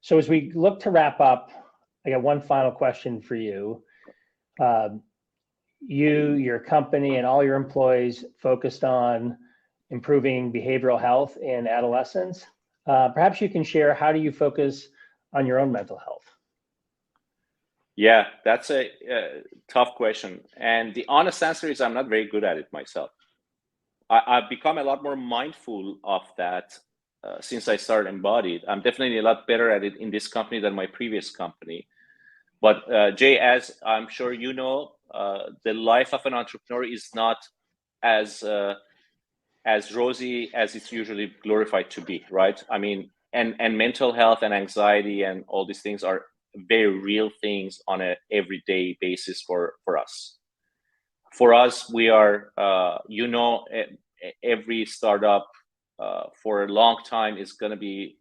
So as we look to wrap up, I got one final question for you. Your company, and all your employees focused on improving behavioral health in adolescents. Perhaps you can share, how do you focus on your own mental health? Yeah, that's a tough question. And the honest answer is I'm not very good at it myself. I've become a lot more mindful of that since I started Embodied. I'm definitely a lot better at it in this company than my previous company. But Jay, as I'm sure you know, the life of an entrepreneur is not as rosy as it's usually glorified to be, right? I mean, and mental health and anxiety and all these things are very real things on a everyday basis for us. For us, we are, every startup for a long time is going to be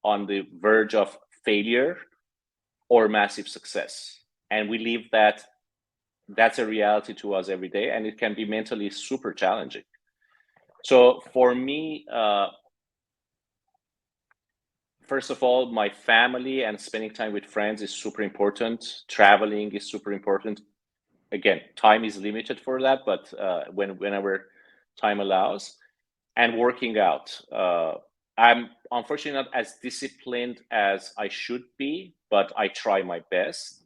on the verge of failure or massive success. And we live that's a reality to us every day, and it can be mentally super challenging. So for me, first of all, my family and spending time with friends is super important. Traveling is super important. Again, time is limited for that, but whenever time allows, and working out. I'm unfortunately not as disciplined as I should be, but I try my best.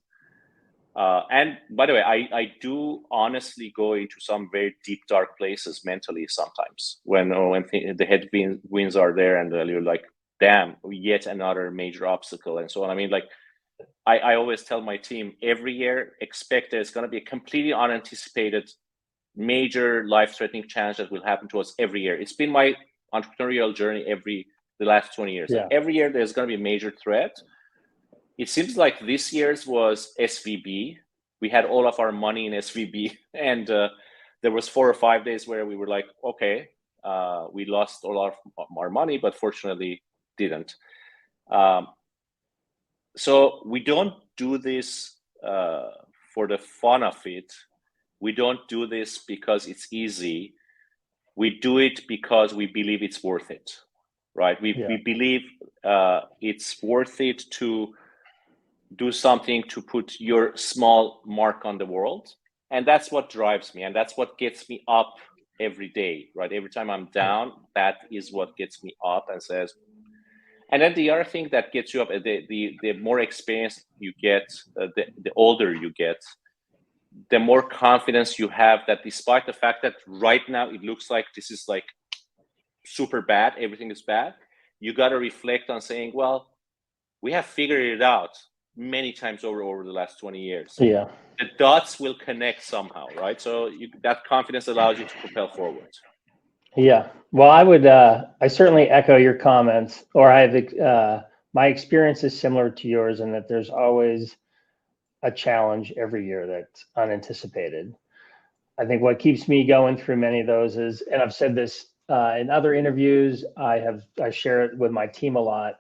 And by the way, I do honestly go into some very deep, dark places mentally sometimes when the headwinds are there, and you're like, damn, yet another major obstacle, and so on. I mean, like, I always tell my team, every year, expect there's going to be a completely unanticipated, major life-threatening challenge that will happen to us every year. It's been my entrepreneurial journey the last 20 years. Yeah. Every year, there's going to be a major threat. It seems like this year's was SVB. We had all of our money in SVB, and there was 4 or 5 days where we were like, okay, we lost all of our money, but fortunately didn't. So we don't do this for the fun of it. We don't do this because it's easy. We do it because we believe it's worth it, right? We believe it's worth it to do something to put your small mark on the world. And that's what drives me. And that's what gets me up every day, right? Every time I'm down, that is what gets me up and says. And then the other thing that gets you up, the more experience you get, the older you get, the more confidence you have that despite the fact that right now it looks like this is like super bad, everything is bad, you got to reflect on saying, well, we have figured it out many times over the last 20 years. Yeah. The dots will connect somehow, right? So that confidence allows you to propel forward. Yeah. Well, I certainly echo your comments, or my experience is similar to yours in that there's always a challenge every year that's unanticipated. I think what keeps me going through many of those is, and I've said this in other interviews, I share it with my team a lot.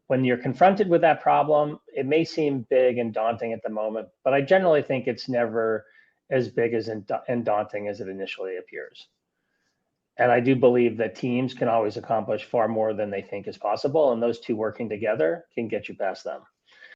When you're confronted with that problem, it may seem big and daunting at the moment, but I generally think it's never as big and daunting as it initially appears. And I do believe that teams can always accomplish far more than they think is possible, and those two working together can get you past them.